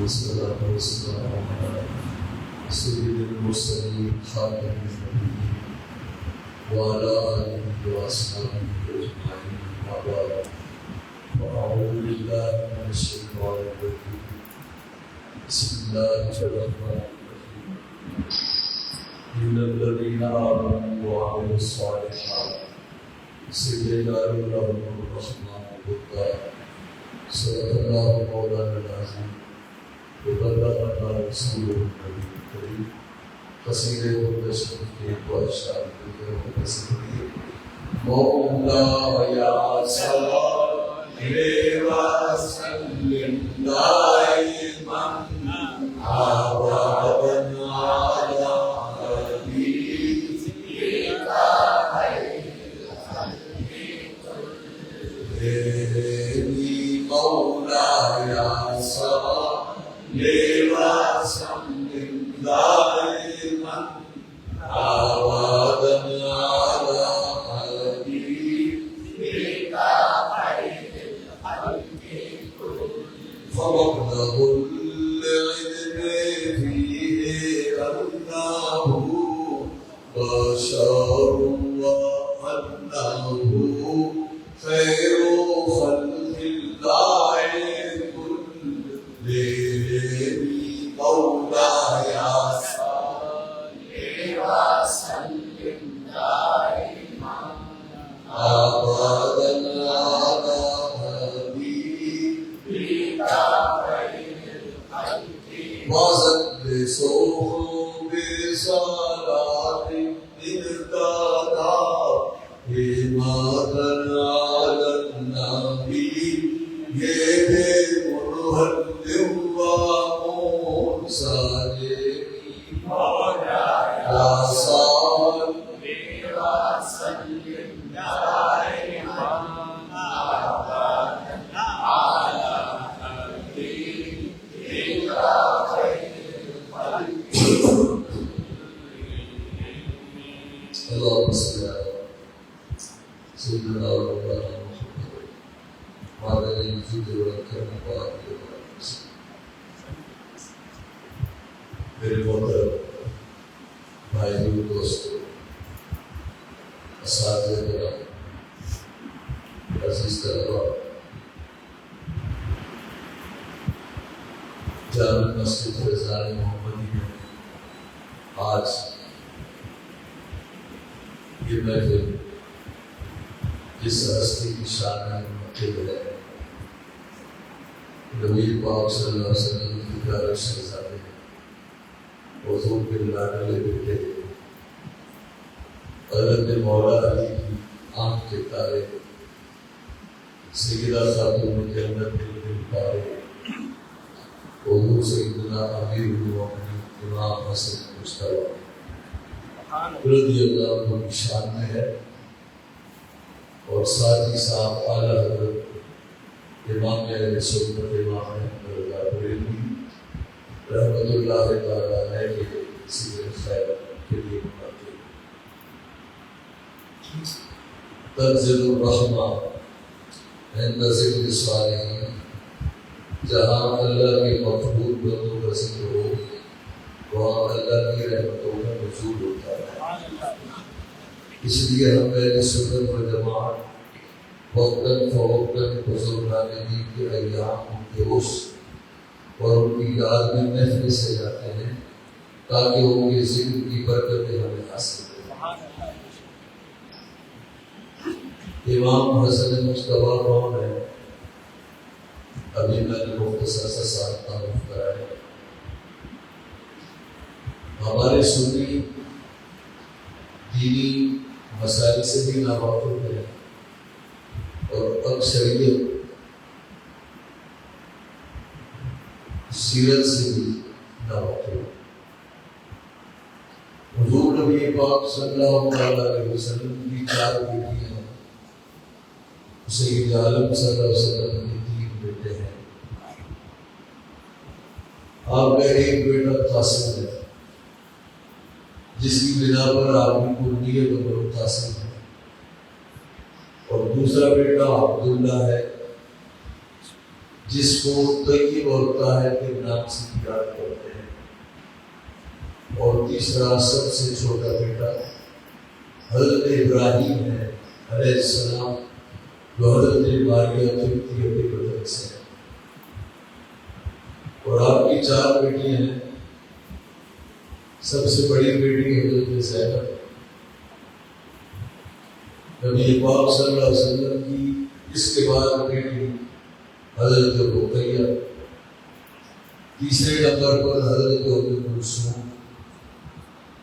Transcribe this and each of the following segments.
والصلاة والسلام على سيد المرسلين خاتم النبيين وعلى آله وأصحابه أجمعين أما بعد فأعوذ بالله من الشيطان الرجيم بسم الله الرحمن الرحيم إن الذين آمنوا وعملوا الصالحات سيجعل لهم الرحمن ودا صدق الله مولانا العظيم وبلغنا رسوله النبي الكريم قصيدة مدشر في وأشعار القصيدة مولاي صل وسلم دائما أبدا على حبيبك مولاي صل وسلم دائما أبدا على حبيبك فمبلغ العلم فيه أنه بشر وأنه خير خلق الله كلهم مولاي صل وسلم دائما أبدا على حبيبك وزلزله بصلاة ابتدى إمادا على النبي مرهد ومنصرم يا صل وسلم دائما أبدا على حبيبك اللهم صل على سيدنا ومولانا محمد وعلى الجود والكرم وعلى میرے محترم بھائیوں دوستوں اساتذہ کرام عزیز طلباء جامع مسجد فیضان محمدی میں آج یہ محفل جس ہستی کی شان میں منعقد ہے نبی پاک صلی اللہ علیہ وسلم کی پیارے شہزادے حضور کے لاڈلے بیٹے حضرت مولا علی کی آنکھ کے تارے سیدہ خاتون جنت دل پارے حضور سیدنا امیر المومنین امام حسن مجتبی رضی اللہ عنہ کی شان میں ہے اور ساتھ ہی ساتھ اعلیٰ حضرت امام اہل سنت امام احمد رضا بریلوی رحمت اللہ تعالیٰ علیہ کے سیر خیر کے لیے منعقد تنزل الرحمہ عند ذکر الصالحین جہاں اللہ کے مقبول بندوں کا ذکر ہو وہاں اللہ کی رحمتوں کا نزول ہوتا ہے اس لیے ہم اہل سنت و جماعت وقتاً فوقتاً بزرگان دین کے ایام ان کے حسن اور ان کی یاد میں محفل سے جاتے ہیں تاکہ ان کے ذکر کی برکتیں ہمیں حاصل کریں۔ امام حسن مجتبی کون ہے؟ ابھی میں نے مختصر سا ساتھ تعارف کرایا۔ ہمارے سنی دینی مسائل سے بھی ناواقف ہے اور اکثریت سیرت سے بھی ناواقف ہے۔ حضور نبی پاک صلی اللہ علیہ وسلم کی 4 بیٹیاں ہیں، سید عالم صلی اللہ علیہ وسلم کے 3 بیٹے ہیں۔ آپ کا ایک بیٹا قاسم ہے جس کی بنا پر آپ کی کنیت عمر قاسم ہے، اور دوسرا بیٹا عبداللہ ہے جس کو طیب اور طاہر کے نام سے یاد کرتے ہیں، اور تیسرا سب سے چھوٹا بیٹا حضرت ابراہیم ہے علیہ السلام، جو حضرت ماریہ قبطیہ کے بدن سے ہے، اور آپ کی 4 بیٹیاں ہیں۔ سب سے بڑی بیٹی حضرت زینب، نبی پاک صلی اللہ علیہ وسلم کی اس کے بعد بیٹی حضرت رقیہ، تیسرے نمبر پر حضرت ام کلثوم،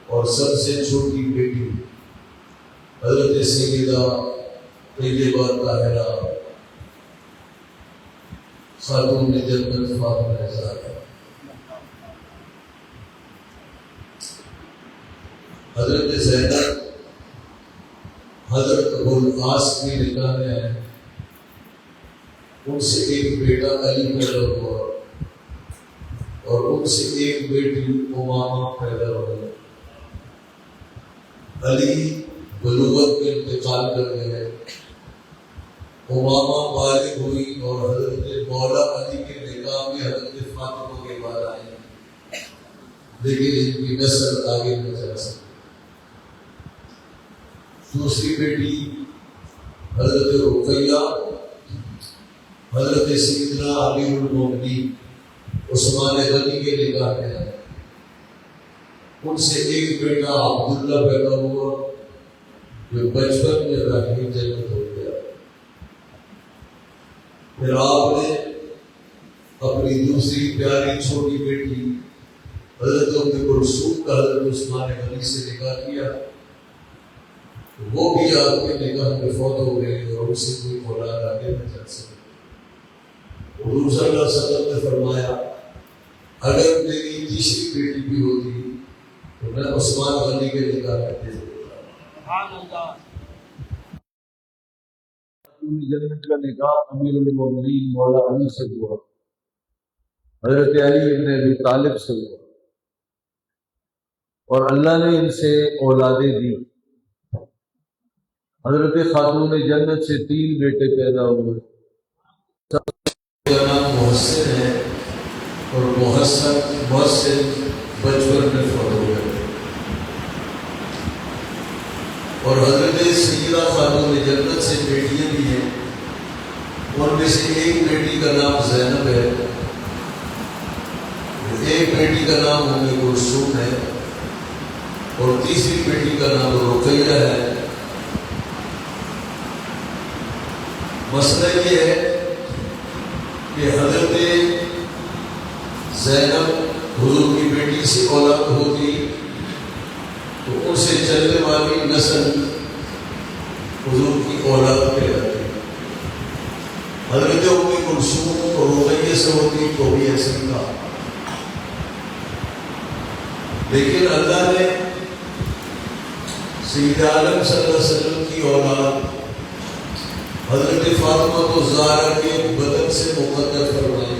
اور سب سے چھوٹی بیٹی حضرت سیدہ طیبہ طاہرہ خاتون جنت فاطمہ زہرا۔ حضرت زینب حضرت ابو العاص کی نکاح میں ہے، ان سے ایک بیٹا علی پیدا ہوا، اور ان سے ایک بیٹی امامہ پیدا ہوئی۔ علی بلوغت میں انتقال کر گئے، امامہ بالغ ہوئی اور حضرت مولا علی کے نکاح میں حضرت فاطمہ کے بعد آئی، لیکن ان کی نسل آگے نہیں چل سکی۔ دوسری بیٹی حضرت رقیہ حضرت سیدنا امیر المومنین عثمان غنی کے نکاح میں ہے، ان سے ایک بیٹا عبداللہ پیدا ہوا، جو بچپن میں راہی جنت ہو گیا۔ پھر آپ نے اپنی دوسری پیاری چھوٹی بیٹی حضرت ام کلثوم کا حضرت عثمان غنی سے نکاح کیا، وہ بھی آپ کے نکاح میں فوت ہو گئی، اور ان سے کوئی اولاد آگے نہ چل سکی۔ حضور صلی اللہ علیہ وسلم نے فرمایا، اگر میری تیسری بیٹی بھی ہوتی تو میں عثمان غنی کے نکاح کرتے ہوتا۔ جنت کا نکاح امیر المومنین مولا علی سے ہوا، حضرت علی ابن ابی طالب سے ہوا، اور اللہ نے ان سے اولادیں دی۔ حضرت خاتون جنت سے 3 بیٹے پیدا ہوئے، سب کا نام محسن ہے، اور محسن بچپن میں فوت ہو گئے۔ اور حضرت سیدہ خاتون جنت سے بیٹیاں بھی ہیں، ان میں سے ایک بیٹی کا نام زینب ہے، ایک بیٹی کا نام ام کلثوم ہے، اور تیسری بیٹی کا نام رقیہ ہے۔ مسئلہ یہ ہے کہ حضرت زینب حضور کی بیٹی سے اولاد ہوتی تو ان سے چلنے والی نسل حضور کی اولاد کہلاتی، حضرت ام کلثوم اور رقیہ سے ہوتی تو بھی ایسے ہی تھا۔ لیکن اللہ نے سید عالم صلی اللہ علیہ وسلم کی اولاد حضرت فاطمہ الزہرا کے بدن سے مقدر فرمائی،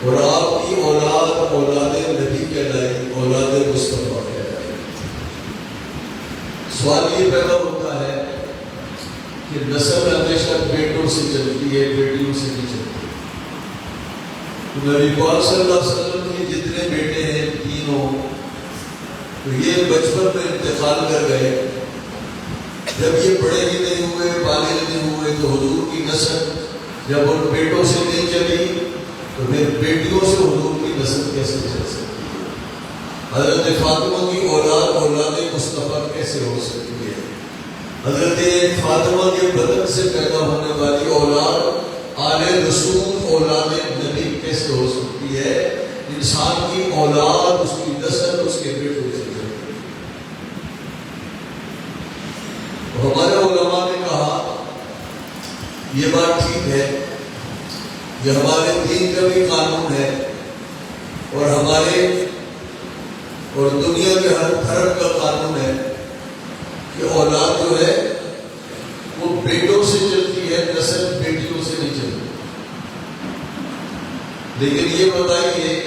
اور آپ کی اولاد اولاد نبی کہلائی، اولاد مصطفیٰ کہلائی۔ سوال یہ پیدا ہوتا ہے کہ نسل ہمیشہ بیٹوں سے چلتی ہے، بیٹیوں سے نہیں چلتی۔ نبی پاک صلی اللہ علیہ وسلم کے جتنے بیٹے ہیں تینوں، تو یہ بچپن میں انتقال کر گئے۔ جب یہ بڑے ہی نہیں ہوئے، بالغ نہیں ہوئے، تو حضور کی نسل جب ان بیٹوں سے نہیں چلی تو پھر بیٹیوں سے حضور کی نسل کیسے چل سکتی ہے؟ حضرت فاطمہ کی اولاد اولاد مصطفیٰ کیسے ہو سکتی ہے؟ حضرت فاطمہ کے بدن سے پیدا ہونے والی اولاد آل رسول اولاد نبی کیسے ہو سکتی ہے؟ انسان کی اولاد، اس کی نسل اس کے بیٹوں سے چلتی ہے۔ ہمارے علماء نے کہا یہ بات ٹھیک ہے، یہ ہمارے دین کا بھی قانون ہے، اور ہمارے اور دنیا کے ہر دھرم کا قانون ہے کہ اولاد جو ہے وہ بیٹوں سے چلتی ہے، نسل بیٹیوں سے نہیں چلتی۔ لیکن یہ بتائیے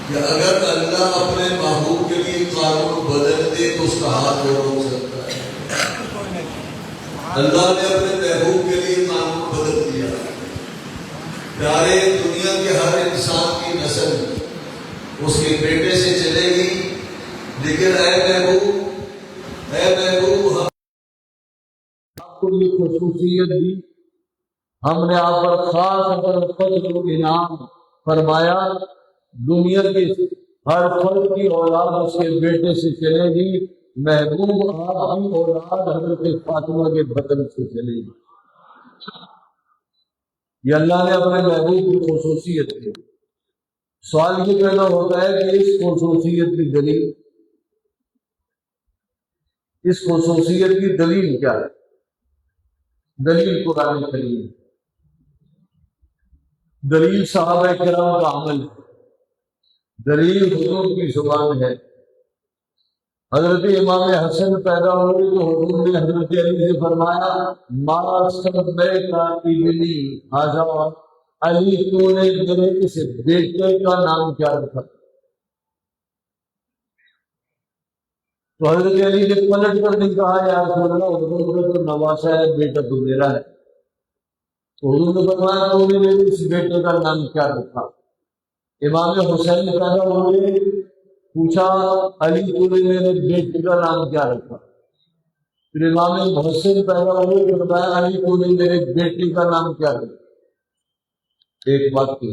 کہ اگر اللہ اپنے محبوب کے لیے قانون بدل دے تو اس کا ہاتھ جو روک سکتا ہے؟ اللہ نے اپنے محبوب کے لیے قانون بدل دیا۔ پیارے دنیا کے ہر انسان کی نسل اس کے بیٹے سے چلے گی، لیکن اے محبوب آپ کو یہ خصوصیت دی، ہم نے آپ پر خاص فضل و انعام فرمایا، دنیا کے ہر فرد کی اولاد اس کے بیٹے سے چلے گی، محبوب آپ کی اولاد حضرت فاطمہ کے بدن سے چلے گی۔ یہ اللہ نے اپنے محبوب کی خصوصیت کی۔ سوال یہ پیدا ہوتا ہے کہ اس خصوصیت کی دلیل، اس خصوصیت کی دلیل کیا ہے؟ دلیل قرآن کریم، دلیل صحابہ کرام کا عمل ہے، دلیل حضور کی زبان ہے۔ حضرت امام حسن پیدا ہوئے تو حضور نے حضرت علی سے فرمایا ما سمیت ابنی ھذا، علی تو نے میرے اس بیٹے کا نام کیا رکھا؟ تو حضرت علی نے پلٹ کر نہیں کہا یا رسول اللہ حضور کا تو نواسا ہے، بیٹا تو میرا ہے۔ تو حضور نے فرمایا تو نے میرے اس بیٹے کا نام کیا رکھا؟ امام حسین پیدا ہوئے، پوچھا علی تو نے میرے بیٹے کا نام کیا رکھا؟ پھر امام حسین پیدا ہوئے، فرمایا علی تو نے میرے بیٹے کا نام کیا رکھا؟ ایک بات کی۔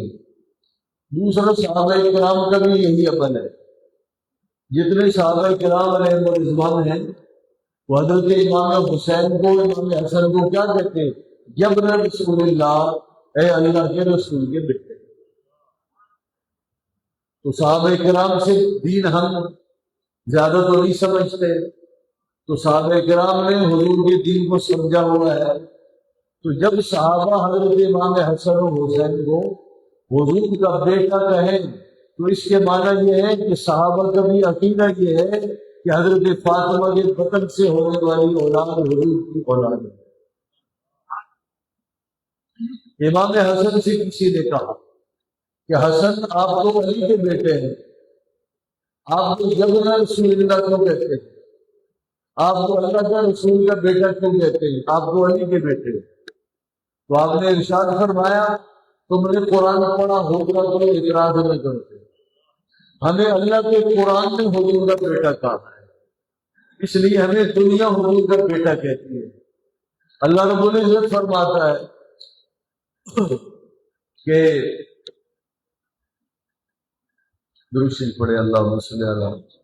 دوسرا صحابہ کرام کا بھی یہی عمل ہے، جتنے صحابہ کرام علیہم الرضوان ہیں وہ حضرت امام حسین کو، امام حسن کو کیا کہتے ہیں؟ یبن رسول اللہ، اے اللہ کے رسول کے بیٹے۔ تو صحابہ کرام سے دین ہم زیادہ تو نہیں سمجھتے، تو صحابہ کرام نے حضور کے دین کو سمجھا ہوا ہے۔ تو جب صحابہ حضرت امام حسن و حسین کو حضور کا بیٹا کہیں تو اس کے معنی یہ ہے کہ صحابہ کا بھی عقیدہ یہ ہے کہ حضرت فاطمہ کے بطن سے ہونے والی اولاد حضور کی اولاد ہے۔ امام حسن سے کسی نے کہا کہ حسن آپ تو علی کے بیٹے ہیں، آپ کو جبنا رسول اللہ کیوں کہتے ہیں؟ آپ کو اللہ کا رسول کا بیٹا کیوں کہتے ہیں؟ آپ کو علی کے بیٹے ہیں۔ تو آپ نے ارشاد فرمایا تم نے قرآن پڑھا ہوگا تو اعتراض نہ کرتے، ہمیں اللہ کے قرآن میں حضور کا بیٹا کہا ہے، اس لیے ہمیں دنیا حضور کا بیٹا کہتی ہے۔ اللہ رب العزت فرماتا ہے کہ درود شریف پڑھے، اللہم صلی علی محمد۔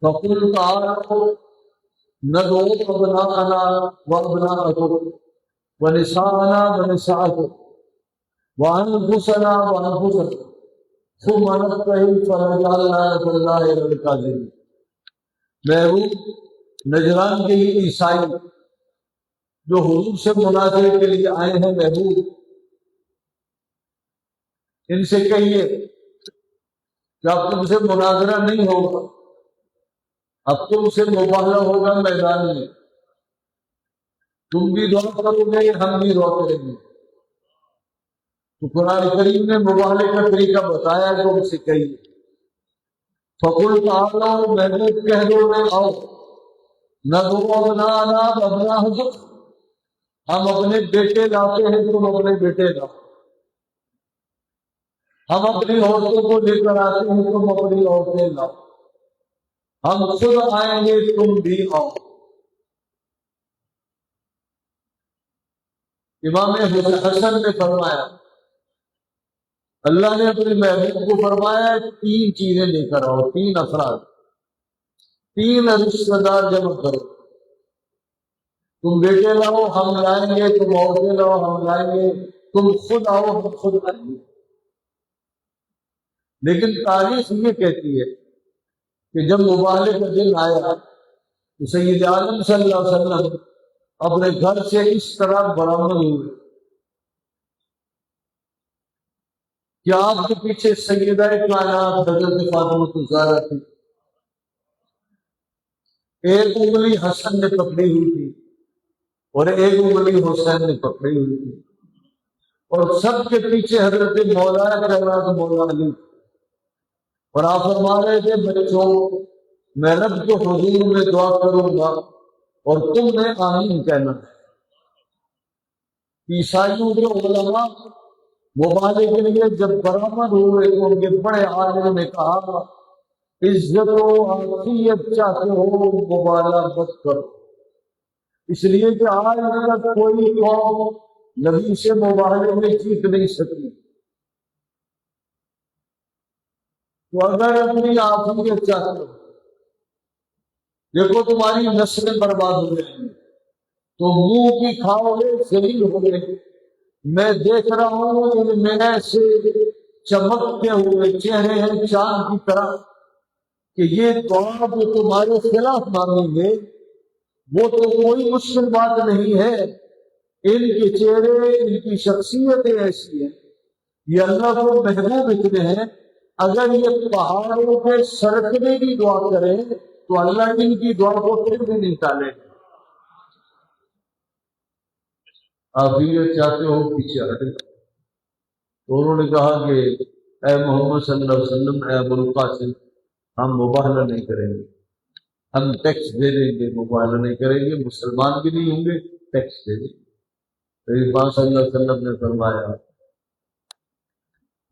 فَقُلْ تَعَالَوْا نَدْعُو أَبْنَاءَنَا وَأَبْنَاءَكُمْ وَنِسَاءَنَا وَنِسَاءَكُمْ وَأَنفُسَنَا وَأَنفُسَكُمْ ثُمَّ نَبْتَهِلْ فَنَجْعَلْ لَعْنَتَ اللَّهِ عَلَى الْكَاذِبِينَ۔ محبوب نجران کے ہی عیسائی جو حضور سے مناظرے کے لیے آئے ہیں، محبوب ان سے کہیے کہ اب تم سے مناظرہ نہیں ہوگا، اب تم سے مباہلہ ہوگا میدان میں، تم بھی دعا کرو گے ہم بھی دعا کریں گے۔ تو قرآن کریم نے مباہلے کا طریقہ بتایا تو ان سے کہیے فَقُلْ تَعَالَوْا، محبوب کہہ دو میں آؤ، نَدْعُو أَبْنَاءَنَا وَأَبْنَاءَكُمْ، ہم اپنے بیٹے لاتے ہیں تم اپنے بیٹے لاؤ، ہم اپنی عورتوں کو لے کر آتے ہیں تم اپنی عورتیں لاؤ، ہم خود آئیں گے تم بھی آؤ۔ امام حسن نے فرمایا، اللہ نے اپنے محبوب کو فرمایا تین چیزیں لے کر آؤ، تین افراد، تین رشتہ دار جمع کرو، تم بیٹے لاؤ ہم لائیں گے، تم عورتیں لاؤ ہم لائیں گے، تم خود آؤ ہم خود آئیں گے۔ لیکن تاریخ یہ کہتی ہے کہ جب مباہلے کا دن آیا تو سید عالم صلی اللہ علیہ وسلم اپنے گھر سے اس طرح برآمد ہوئے کہ آپ کے پیچھے سیدہ کائنات حضرت فاطمہ الزہرا تھی، ایک انگلی حسن نے پکڑی ہوئی تھی اور ایک انگلی حسین نے پکڑی ہوئی تھی، اور سب کے پیچھے حضرت مولا کائنات مولا علی، اور آپ فرما رہے تھے بچوں میں رب کو حضور میں دعا کروں گا اور تم نے آمین کہنا ہے۔ عیسائیوں کے علماء مبالغے کے لیے جب برآمد ہوئے تو ان کے بڑے عالم نے کہا عزت و عافیت چاہتے ہو مبالغہ مت کرو، اس لیے کہ آج تک کوئی قوم نبی سے مبالغے میں جیت نہیں سکی، تو اگر اپنی عافیت چاہتے ہو، دیکھو تمہاری نسلیں برباد ہو جائیں گی، تو منہ کی کھاؤ گے ذلیل ہو گے۔ میں دیکھ رہا ہوں ان میں ایسے چمکتے ہوئے چہرے ہیں چاند کی طرح کہ یہ دعا جو تمہارے خلاف مانگیں گے وہ تو کوئی مشکل بات نہیں ہے، ان کے چہرے ان کی شخصیتیں ایسی ہیں، یہ اللہ کو محبوب اتنے ہیں، اگر یہ پہاڑوں کے سرکنے کی دعا کریں تو اللہ ان کی دعا کو پھر بھی نہیں ٹالے۔ عافیت چاہتے ہو پیچھے ہٹے، تو انہوں نے کہا کہ اے محمد صلی اللہ علیہ وسلم، اے ابو القاسم، ہم مباہلہ نہیں کریں گے، ہم ٹیکس دے دیں گے، مباہلہ نہیں کریں گے، مسلمان بھی نہیں ہوں گے، ٹیکس دے دیں گے۔ نبی پاک صلی اللہ علیہ وسلم نے فرمایا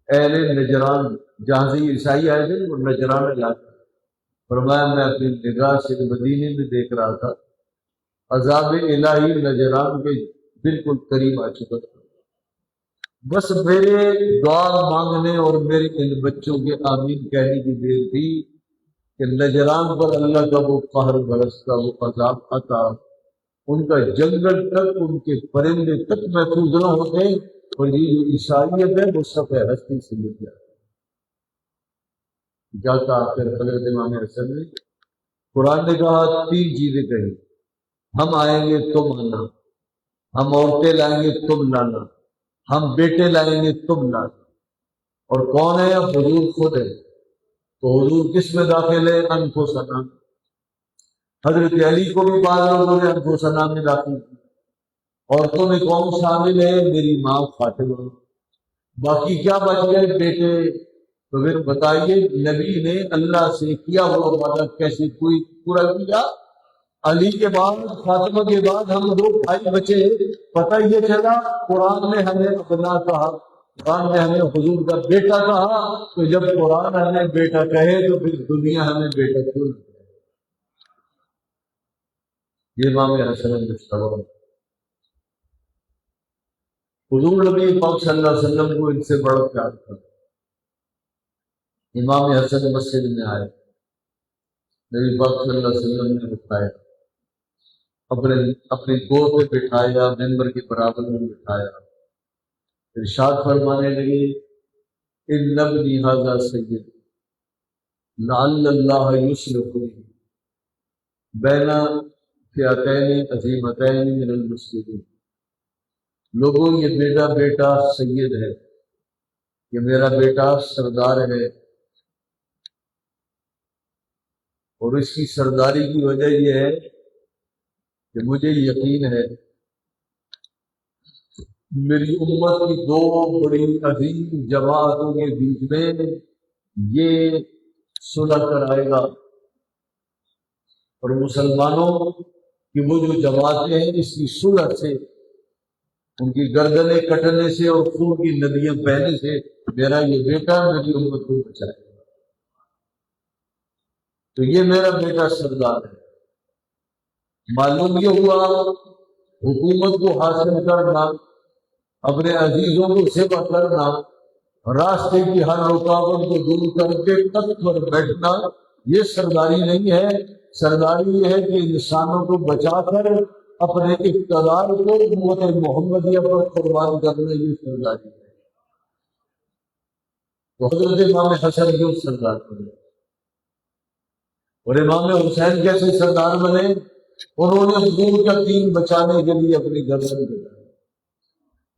اہل نجران، جہاں سے عیسائی آئے تھے وہ نجران علاقہ، فرمایا میں اپنی نگاہ سے مدینے میں دیکھ رہا تھا، عذاب الہی نجران کے بالکل قریب آ چکا تھا، بس میرے دعا مانگنے اور میرے ان بچوں کے آمین کہنے کی دیر تھی کہ نجران پر اللہ کا وہ قہر برستا، وہ عذاب آتا، ان کا جنگل تک، ان کے پرندے تک محفوظ نہ ہوتے، اور یہ جو عیسائیت ہے وہ صفحہ ہستی سے مل جاتی۔ جاتا آخر حضرت امام حسن نے قرآن نے کہا تین چیزیں کہی، ہم آئیں گے تم آنا، ہم عورتیں لائیں گے تم لانا، ہم بیٹے لائیں گے تم لانا۔ اور کون ہے؟ حضور خود ہے، تو حضور کس میں داخل ہے؟ انفسنا۔ حضرت علی کو بھی بعض لوگوں نے انفسنا میں داخل کیا، عورتوں میں کون شامل ہے؟ میری ماں فاطمہ، باقی کیا بچ گئے؟ بیٹے۔ تو پھر بتائیے نبی نے اللہ سے کیا ہوا وعدہ کیسے کوئی پورا کیا؟ علی کے بعد، فاطمہ کے بعد ہم دو بھائی بچے، پتہ یہ چلا قرآن نے ہمیں اپنا کہا، قرآن نے ہمیں حضور کا بیٹا کہا، تو جب قرآن ہمیں بیٹا کہے تو پھر دنیا ہمیں بیٹا کیوں نہ کہے؟ یہ امام حسن مشتبہ، حضور نبی پاک صلی اللہ علیہ وسلم کو ان سے بڑا پیار تھا۔ امام حسن مسجد میں آئے، نبی پاک صلی اللہ علیہ وسلم نے اٹھایا، اپنی گود میں بٹھایا، ممبر کے برابر میں بٹھایا، ارشاد فرمانے لگے ان ابنی ھذا سید لعل اللہ یصلح بین فئتین عظیمتین من المسلمین۔ لوگوں یہ میرا بیٹا سید ہے، یہ میرا بیٹا سردار ہے، اور اس کی سرداری کی وجہ یہ ہے کہ مجھے یقین ہے میری امت کی دو بڑی عظیم جماعتوں کے بیچ میں یہ صلح کرائے گا، اور مسلمانوں کی وہ جو جماعتیں ہیں اس کی صلح سے، ان کی گردنیں کٹنے سے اور خون کی ندیاں بہنے سے میرا یہ بیٹا میری امت کو بچائے گا۔ تو یہ میرا بیٹا سردار ہے۔ معلوم یہ ہوا حکومت کو حاصل کرنا، اپنے عزیزوں کو سیوا کرنا، راستے کی ہر رکاوٹ کو دور کر کے تخت پر بیٹھنا، یہ سرداری نہیں ہے۔ سرداری یہ ہے کہ انسانوں کو بچا کر اپنے اقتدار کو امت محمدیہ پر قربان کرنا، یہ سرداری ہے۔ تو حضرت امام حسن کیوں سردار بنے اور امام حسین کیسے سردار بنے؟ انہوں نے حضور کا دین بچانے کے لیے اپنی گردن بچائی۔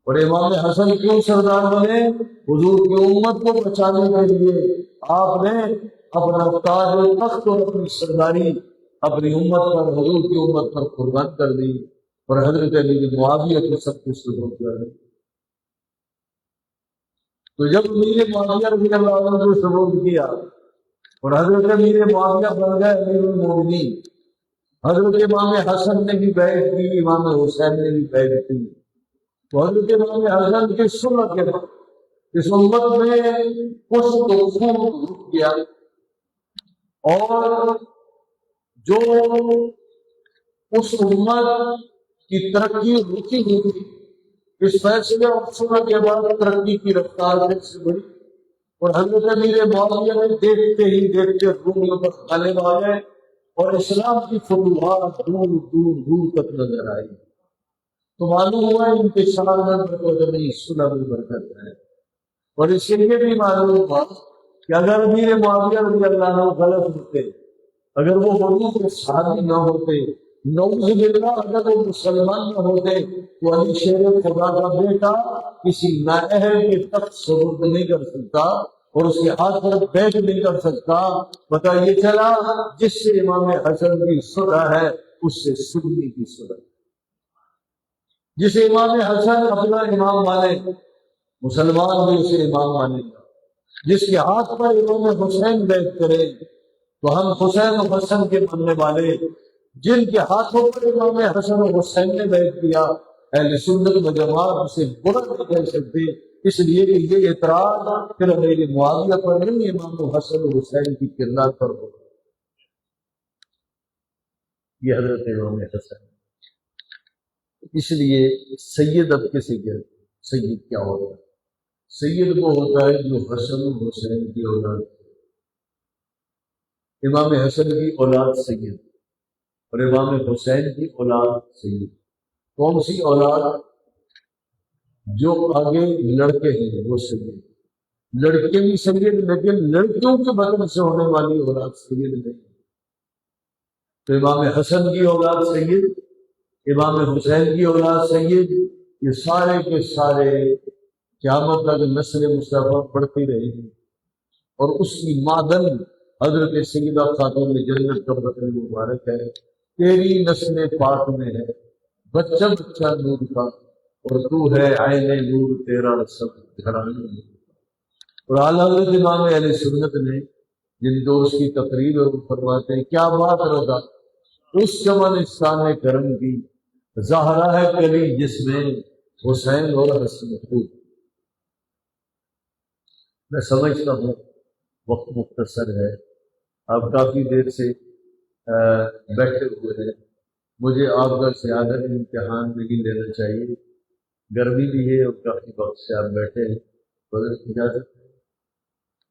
اور امام حسن کیوں سردار بنے؟ حضور کی امت کو بچانے کے لیے آپ نے اپنا تاج و تخت اور اپنی سرداری اپنی امت پر، حضور کی امت پر قربان کر دی، اور حضرت علی معاویہ کو سب کچھ سپرد کر دی۔ تو جب امیر معاویہ رضی اللہ عنہ کو سپرد کیا اور حضرت امیر معاویہ بن گئے امیر المومنین، حضرت امام حسن نے بھی بیعت کی، امام حسین نے بھی بیعت کی. تو حضرت امام حسن کی سنت کے بعد اس امت میں کچھ تو خون رک گیا، اور جو اس امت کی ترقی رکی ہوئی تھی، اس فیصلے اور سنت کے بعد ترقی کی رفتار پھر سے بڑھی، اور حضرت امیر معاویہ نے دیکھتے ہی دیکھتے رومیوں پر غالب آ گئے، اور اسلام کی فتوحات دور دور دور تک نظر آئی. تو معلوم ہوا انتشار میں برکت نہیں، صلح میں برکت ہے. اور اس لیے بھی معلوم ہوا کہ اگر امیر معاویہ رضی اللہ عنہ غلط ہوتے، اگر وہ حضور کے صحابی نہ ہوتے، نعوذ باللہ اگر وہ مسلمان نہ ہوتے، تو علی شیر خدا کا بیٹا کسی نااہل کے تخت سرود نہیں کر سکتا اور اس کے ہاتھ پر بیٹھ نہیں کر سکتا. پتہ یہ چلا جس سے امام حسن کی صلح ہے اس سے سنی کی صلح. جسے امام حسن اپنا امام مانے، مسلمان بھی اسے امام مانے گا. جس کے ہاتھ پر امام حسین بیعت کرے تو ہم حسین و حسن کے ماننے والے. جن کے ہاتھوں پر امام حسن و حسین نے بیعت کیا، اہل سنت و جماعت اسے برا نہیں کہہ سکتے، اس لیے کہ یہ اعتراض پھر امیر معاویہ پر نہیں، امام حسن و حسین کی کردار پر ہو. یہ حضرت امام حسن. اس لیے سید اب کسے کہتے ہیں؟ سید کیا ہوتا ہے؟ سید وہ ہوتا ہے جو حسن و حسین کی اولاد. امام حسن کی اولاد سید اور امام حسین کی اولاد سید. کون سی اولاد؟ جو آگے لڑکے ہیں وہ سید، لڑکے بھی سید لیکن لڑکیوں کے بدن سے ہونے والی اولاد سید نہیں. تو امام حسن کی اولاد سید، امام حسین کی اولاد سید، یہ سارے کے سارے قیامت تک نسل مصطفیٰ پڑھتی رہے گی. اور اس کی معدن حضرت سیدہ خاتون جنت کا بطن مبارک ہے. تیری نسل پاک میں ہے بچہ بچہ نور کا، اور تو ہے عین نور تیرا سب گھرانے. اور اعلیٰ حضرت امام اہل سنت نے جن دوست کی تقریر اور فرماتے ہیں کیا بات رہا اس چمنستان کرم کی، زہرا ہے کلی جس میں حسین اور حسن خود. میں سمجھتا ہوں وقت مختصر ہے، آپ کافی دیر سے بیٹھے ہوئے ہیں. مجھے آپ کا زیادہ امتحان نہیں لینا چاہیے، گرمی بھی ہے اور کافی وقت سے آپ بیٹھے ہیں. اجازت ہے.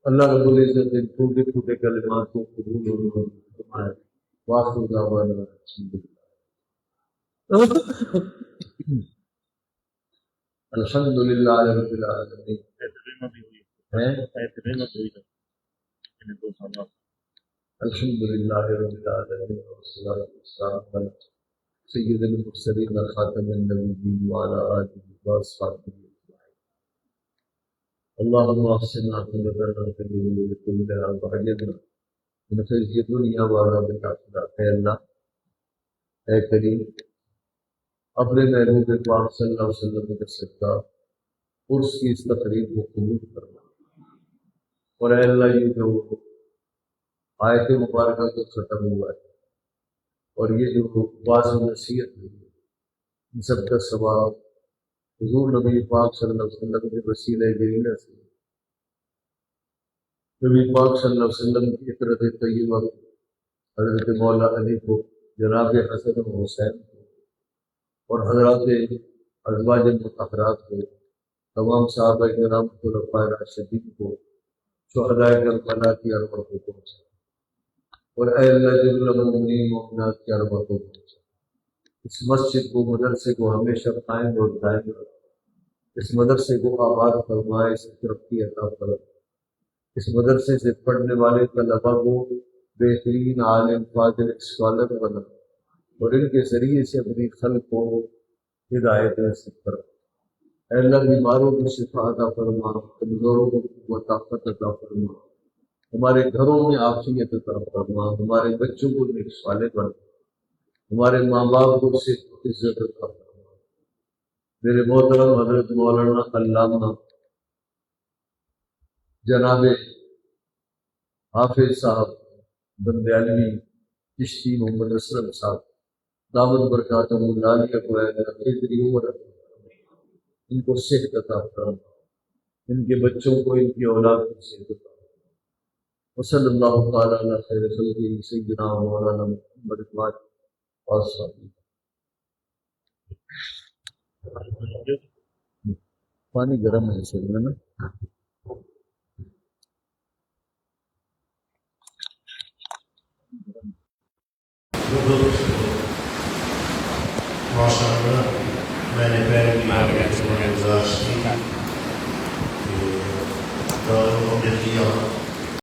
اللہ رب العزت ان ٹوٹے ٹوٹے کلمات کو قبول اور فرمائے. واخر دعوانا الحمد للہ رب العالمین. الحمد للہ رب العالمین والصلاة والسلام علی سید المرسلین خاتم النبیین وعلی آلہ واصحابہ اجمعین. اللہم احسن عاقبتنا فی الامور کلہا واجرنا من خزی الدنیا وعذاب الآخرہ. اے اللہ، اے کریم، اپنے محبوب پاک صلی اللہ علیہ وسلم کے صدقہ عرس کی اس تقریب کو قبول کرنا. اور اے اللہ، یہ جو آیت مبارکہ کو ختم ہوا ہے اور یہ جو واضح نصیحت ہے، ان سب کا ثواب حضور نبی پاک صلی اللہ علیہ وسلم کے وسیلہ جلیلہ سے نبی پاک صلی اللہ علیہ وسلم کی اطرت طیبہ حضرت مولا علی کو، جناب حسن و حسین کو، اور حضرات ازواج مطہرات کو، تمام صحابہ کرام خلفاء راشدین کو، شہداء کربلا کی ارواح کو پہنچا. اور اے اللہ جل مومنین مومنات کی ارواح کو پہنچا. اس مسجد کو، مدرسے کو ہمیشہ قائم اور دائم رکھ. اس مدرسے کو آباد فرمائے، اس کی ترقی عطا فرمائے. اس مدرسے سے پڑھنے والے طلباء کو بہترین عالم فاضل اسکالر بنا اور ان کے ذریعے سے اپنی خلق کو ہدایت نصیب فرما. اے اللہ، بیماروں کو شفا عطا فرما، کمزوروں کو قوت طاقت عطا فرما. ہمارے گھروں میں عافیت عطا فرما، ہمارے بچوں کو نیک صالح بنا، ہمارے ماں باپ کو صحت عزت عطا فرما. میرے محترم حضرت مولانا علامہ جناب حافظ صاحب بندیالوی چشتی محمد اسلم صاحب دعوت برکات اللہ کو آخری عمر ان کو صحت عطا فرما، ان کے بچوں کو، ان کی اولاد کو صحت عطا فرما۔ وصلی اللہ تعالی علی خیر خلقہ سیدنا مولانا محمد اور پانی گرم ہے اس میں نا۔ ماشاء اللہ میں نے پہلے بھی گزارش کی کہ دارالعلوم